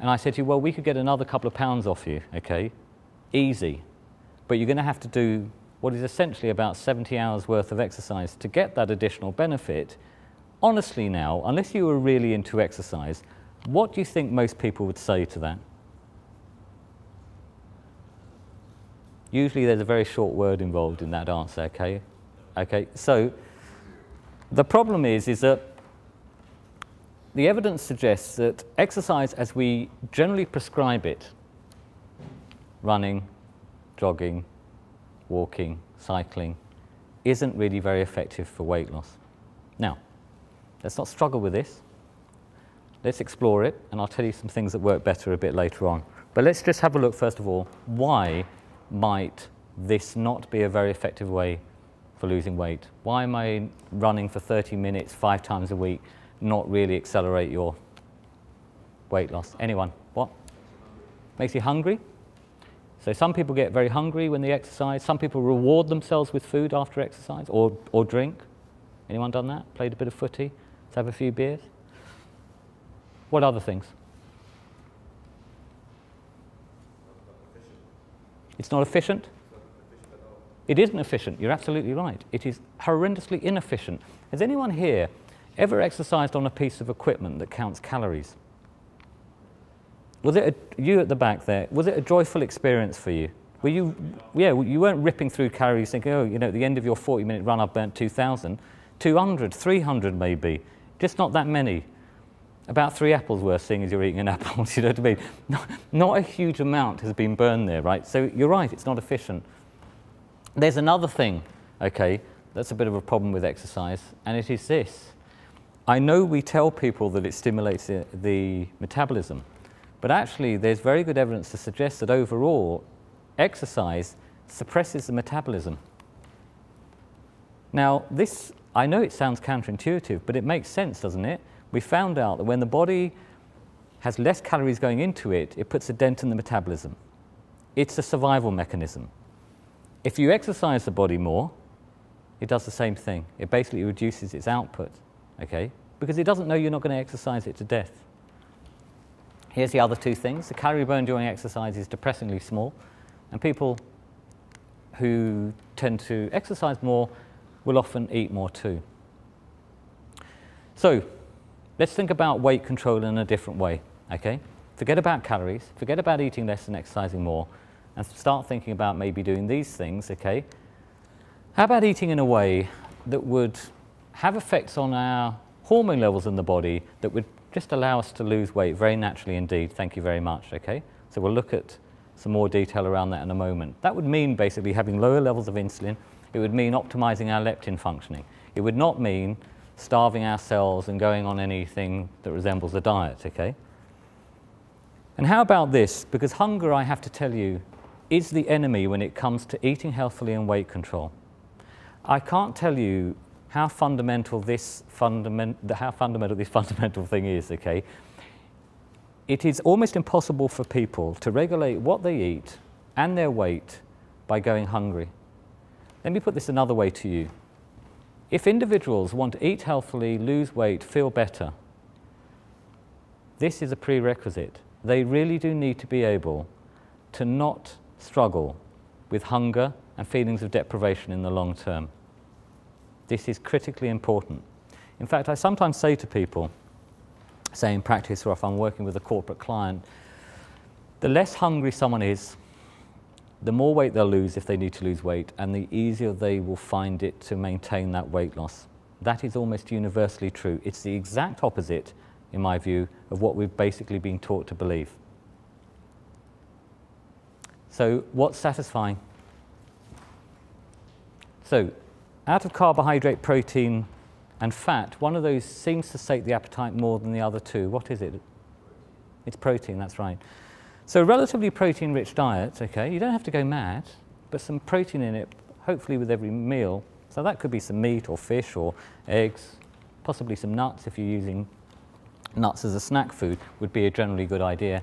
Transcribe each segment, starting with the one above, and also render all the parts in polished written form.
and I said to you, well, we could get another couple of pounds off you, okay, easy, but you're going to have to do what is essentially about 70 hours worth of exercise to get that additional benefit. Honestly now, unless you were really into exercise, what do you think most people would say to that? Usually there's a very short word involved in that answer, okay? Okay, so the problem is that the evidence suggests that exercise as we generally prescribe it, running, jogging, walking, cycling, isn't really very effective for weight loss. Now, let's not struggle with this. Let's explore it, and I'll tell you some things that work better a bit later on. But let's just have a look, first of all, why might this not be a very effective way for losing weight? Why am I running for 30 minutes 5 times a week not really accelerate your weight loss? Anyone? What? Makes you hungry? So some people get very hungry when they exercise. Some people reward themselves with food after exercise or drink. Anyone done that? Played a bit of footy? Let's have a few beers? What other things? It's not efficient? It isn't efficient. You're absolutely right. It is horrendously inefficient. Has anyone here ever exercised on a piece of equipment that counts calories? Was it you at the back there? Was it a joyful experience for you? Were you, yeah, you weren't ripping through calories thinking, oh, you know, at the end of your 40-minute run, I've burnt 2,000, 200, 300 maybe, just not that many. About 3 apples worth, seeing as you're eating an apple, you know what I mean? Not a huge amount has been burned there, right? So you're right, it's not efficient. There's another thing, okay, that's a bit of a problem with exercise, and it is this. I know we tell people that it stimulates the metabolism, but actually there's very good evidence to suggest that overall exercise suppresses the metabolism. Now this, I know it sounds counterintuitive, but it makes sense, doesn't it? We found out that when the body has less calories going into it, it puts a dent in the metabolism. It's a survival mechanism. If you exercise the body more, it does the same thing. It basically reduces its output, okay? Because it doesn't know you're not going to exercise it to death. Here's the other 2 things. The calorie burn during exercise is depressingly small, and people who tend to exercise more will often eat more too. So, let's think about weight control in a different way, okay? Forget about calories, forget about eating less and exercising more, and start thinking about maybe doing these things, okay? How about eating in a way that would have effects on our hormone levels in the body that would just allow us to lose weight very naturally indeed? Thank you very much, okay? So we'll look at some more detail around that in a moment. That would mean basically having lower levels of insulin. It would mean optimizing our leptin functioning. It would not mean starving ourselves and going on anything that resembles a diet, okay? And how about this? Because hunger, I have to tell you, is the enemy when it comes to eating healthily and weight control. I can't tell you how fundamental this fundamental thing is, okay? It is almost impossible for people to regulate what they eat and their weight by going hungry. Let me put this another way to you. If individuals want to eat healthily, lose weight, feel better, this is a prerequisite. They really do need to be able to not struggle with hunger and feelings of deprivation in the long term. This is critically important. In fact, I sometimes say to people, say in practice or if I'm working with a corporate client, the less hungry someone is, the more weight they'll lose if they need to lose weight, and the easier they will find it to maintain that weight loss. That is almost universally true. It's the exact opposite, in my view, of what we've basically been taught to believe. So what's satisfying? So out of carbohydrate, protein, and fat, one of those seems to sate the appetite more than the other 2. What is it? It's protein, that's right. So a relatively protein-rich diet, okay, you don't have to go mad, but some protein in it, hopefully with every meal. So that could be some meat or fish or eggs, possibly some nuts if you're using nuts as a snack food would be a generally good idea.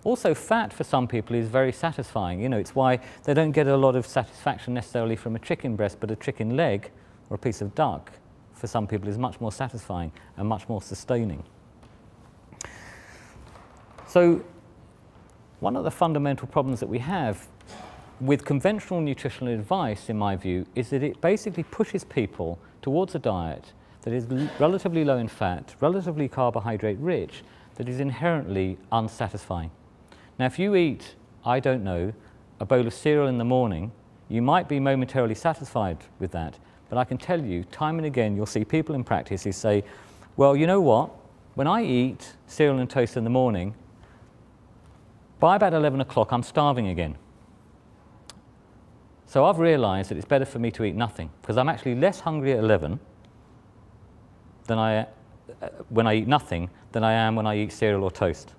Also, fat for some people is very satisfying. You know, it's why they don't get a lot of satisfaction necessarily from a chicken breast, but a chicken leg or a piece of duck for some people is much more satisfying and much more sustaining. So one of the fundamental problems that we have with conventional nutritional advice, in my view, is that it basically pushes people towards a diet that is relatively low in fat, relatively carbohydrate rich, that is inherently unsatisfying. Now, if you eat, I don't know, a bowl of cereal in the morning, you might be momentarily satisfied with that, but I can tell you, time and again, you'll see people in practice who say, well, you know what, when I eat cereal and toast in the morning, by about 11 o'clock, I'm starving again. So I've realized that it's better for me to eat nothing, because I'm actually less hungry at 11 than when I eat nothing than I am when I eat cereal or toast.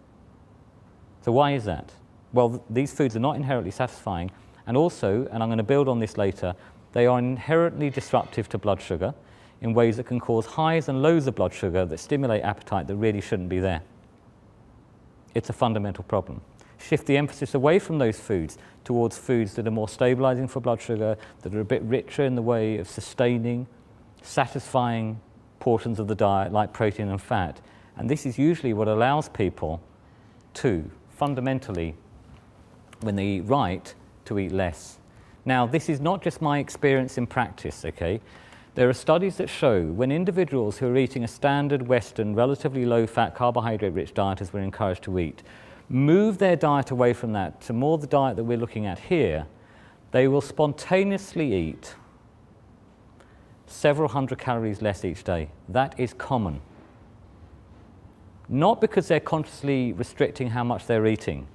So why is that? Well, these foods are not inherently satisfying, and also, and I'm going to build on this later, they are inherently disruptive to blood sugar in ways that can cause highs and lows of blood sugar that stimulate appetite that really shouldn't be there. It's a fundamental problem. Shift the emphasis away from those foods towards foods that are more stabilizing for blood sugar, that are a bit richer in the way of sustaining, satisfying portions of the diet like protein and fat. And this is usually what allows people to, fundamentally, when they eat right, to eat less. Now, this is not just my experience in practice, okay? There are studies that show when individuals who are eating a standard Western, relatively low-fat, carbohydrate-rich diet, as we're encouraged to eat, move their diet away from that to more the diet that we're looking at here, they will spontaneously eat several hundred calories less each day. That is common. Not because they're consciously restricting how much they're eating.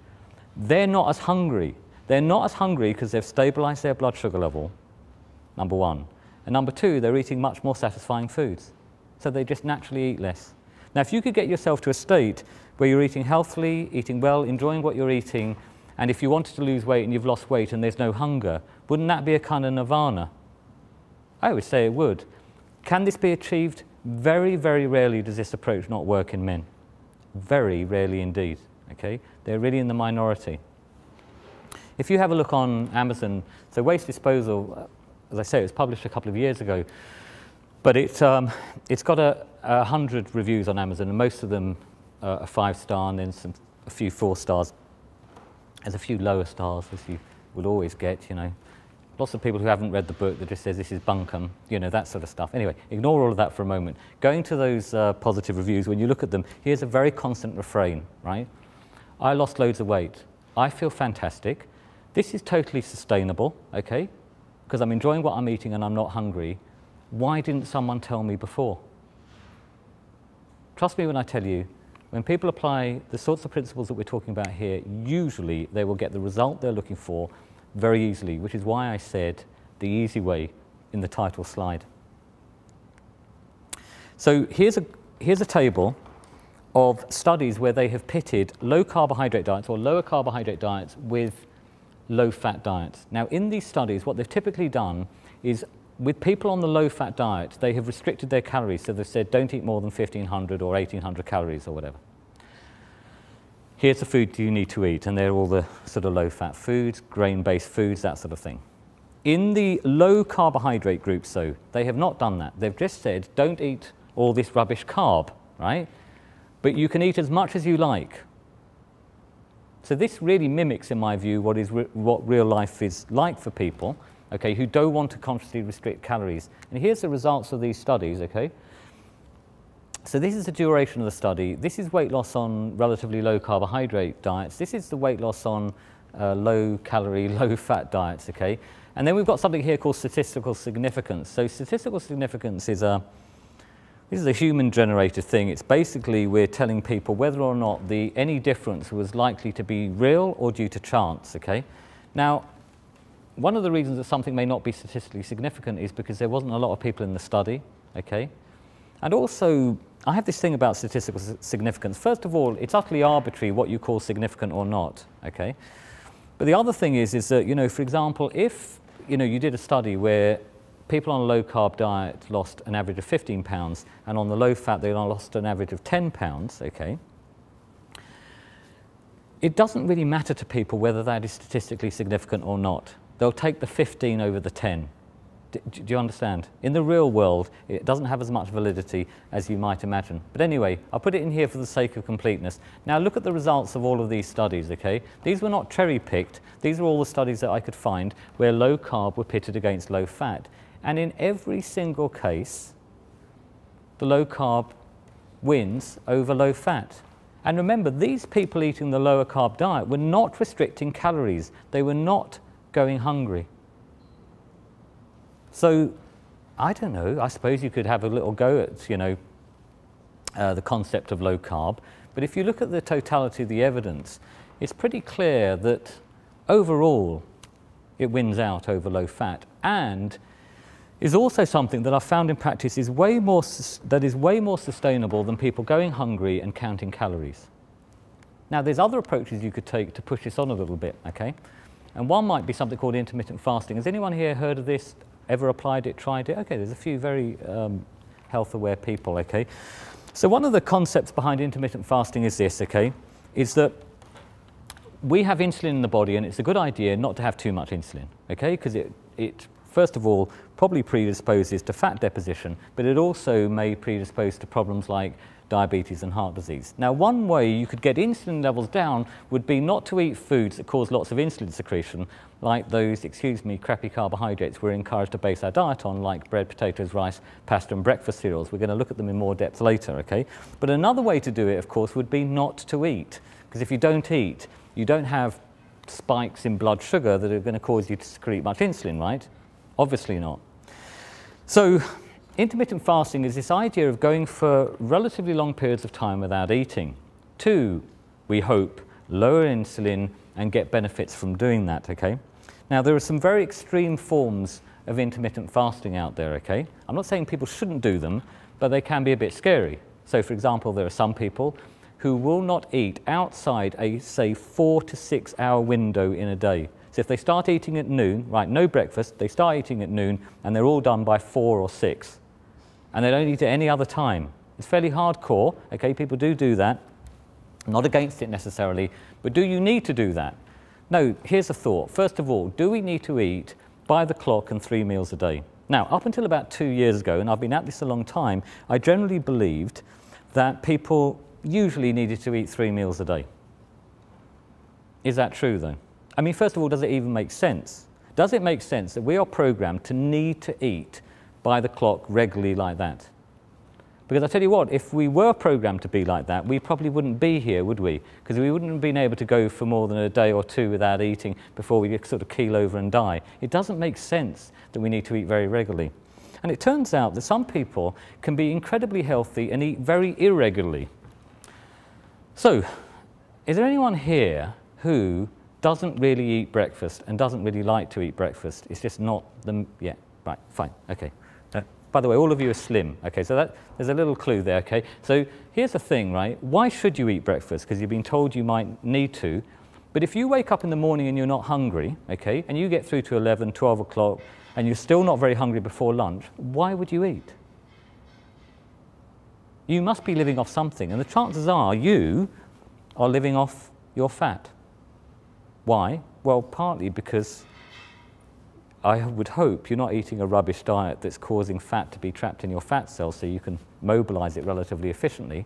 They're not as hungry. They're not as hungry because they've stabilized their blood sugar level, number one. And number two, they're eating much more satisfying foods. So they just naturally eat less. Now, if you could get yourself to a state where you're eating healthily, eating well, enjoying what you're eating, and if you wanted to lose weight and you've lost weight and there's no hunger, wouldn't that be a kind of nirvana? I would say it would. Can this be achieved? Very, very rarely does this approach not work in men. Very rarely indeed, okay? They're really in the minority. If you have a look on Amazon, so waste disposal, as I say, it was published a couple of years ago, but it's got 100 reviews on Amazon, and most of them are 5-star, and then a few 4 stars. There's a few lower stars, as you will always get, you know. Lots of people who haven't read the book that just says this is bunkum, you know, that sort of stuff. Anyway, ignore all of that for a moment. Going to those positive reviews, when you look at them, here's a very constant refrain, right? I lost loads of weight. I feel fantastic. This is totally sustainable, okay? Because I'm enjoying what I'm eating and I'm not hungry. Why didn't someone tell me before? Trust me when I tell you, when people apply the sorts of principles that we're talking about here, usually they will get the result they're looking for very easily, which is why I said the easy way in the title slide. So here's a table of studies where they have pitted low carbohydrate diets or lower carbohydrate diets with low fat diets. Now, in these studies, what they've typically done is with people on the low fat diet, they have restricted their calories. So they've said don't eat more than 1,500 or 1,800 calories or whatever. Here's the food you need to eat, and they're all the sort of low-fat foods, grain-based foods, that sort of thing. In the low-carbohydrate groups, though, they have not done that. They've just said, don't eat all this rubbish carb, right? But you can eat as much as you like. So this really mimics, in my view, what real life is like for people, okay, who don't want to consciously restrict calories. And here's the results of these studies, okay? So this is the duration of the study. This is weight loss on relatively low carbohydrate diets. This is the weight loss on low calorie, low fat diets, okay? And then we've got something here called statistical significance. So statistical significance is this is a human generated thing. It's basically we're telling people whether or not any difference was likely to be real or due to chance, okay? Now, one of the reasons that something may not be statistically significant is because there wasn't a lot of people in the study, okay? And also, I have this thing about statistical significance. First of all, it's utterly arbitrary what you call significant or not, okay? But the other thing is that, you know, for example, if, you know, you did a study where people on a low-carb diet lost an average of 15 pounds, and on the low-fat they lost an average of 10 pounds, okay? It doesn't really matter to people whether that is statistically significant or not. They'll take the 15 over the 10. Do you understand? In the real world, it doesn't have as much validity as you might imagine. But anyway, I'll put it in here for the sake of completeness. Now look at the results of all of these studies, okay? These were not cherry-picked. These were all the studies that I could find where low carb were pitted against low fat. And in every single case, the low carb wins over low fat. And remember, these people eating the lower carb diet were not restricting calories. They were not going hungry. So, I don't know, I suppose you could have a little go at, you know, the concept of low carb. But if you look at the totality of the evidence, it's pretty clear that overall it wins out over low fat, and is also something that I've found in practice is way more sustainable than people going hungry and counting calories. Now, there's other approaches you could take to push this on a little bit, okay? And one might be something called intermittent fasting. Has anyone here heard of this? Ever applied it, tried it? Okay, there's a few very health-aware people, okay? So one of the concepts behind intermittent fasting is this, okay? Is that we have insulin in the body, and it's a good idea not to have too much insulin, okay? Because it first of all, probably predisposes to fat deposition, but it also may predispose to problems like diabetes and heart disease. Now, one way you could get insulin levels down would be not to eat foods that cause lots of insulin secretion, like those, crappy carbohydrates we're encouraged to base our diet on, like bread, potatoes, rice, pasta, and breakfast cereals. We're going to look at them in more depth later, okay? But another way to do it, of course, would be not to eat, because if you don't eat, you don't have spikes in blood sugar that are going to cause you to secrete much insulin, right? Obviously not. So intermittent fasting is this idea of going for relatively long periods of time without eating to, we hope, lower insulin and get benefits from doing that, okay? Now, there are some very extreme forms of intermittent fasting out there, okay? I'm not saying people shouldn't do them, but they can be a bit scary. So, for example, there are some people who will not eat outside a, say, 4 to 6 hour window in a day. So if they start eating at noon, right, no breakfast, they start eating at noon, and they're all done by 4 or 6. And they don't eat at any other time. It's fairly hardcore, okay, people do that. I'm not against it necessarily, but do you need to do that? No, here's a thought. First of all, do we need to eat by the clock and 3 meals a day? Now, up until about 2 years ago, and I've been at this a long time, I generally believed that people usually needed to eat 3 meals a day. Is that true, though? I mean, first of all, does it even make sense? Does it make sense that we are programmed to need to eat by the clock regularly like that? Because I tell you what, if we were programmed to be like that, we probably wouldn't be here, would we? Because we wouldn't have been able to go for more than a day or two without eating before we sort of keel over and die. It doesn't make sense that we need to eat very regularly. And it turns out that some people can be incredibly healthy and eat very irregularly. So, is there anyone here who doesn't really eat breakfast and doesn't really like to eat breakfast? It's just not them. Yeah, right, fine, okay. By the way, all of you are slim, okay, so there's a little clue there, okay? So here's the thing, right? Why should you eat breakfast? Because you've been told you might need to. But if you wake up in the morning and you're not hungry, okay, and you get through to 11, 12 o'clock, and you're still not very hungry before lunch, why would you eat? You must be living off something, and the chances are you are living off your fat. Why? Well, partly because I would hope you're not eating a rubbish diet that's causing fat to be trapped in your fat cells so you can mobilize it relatively efficiently.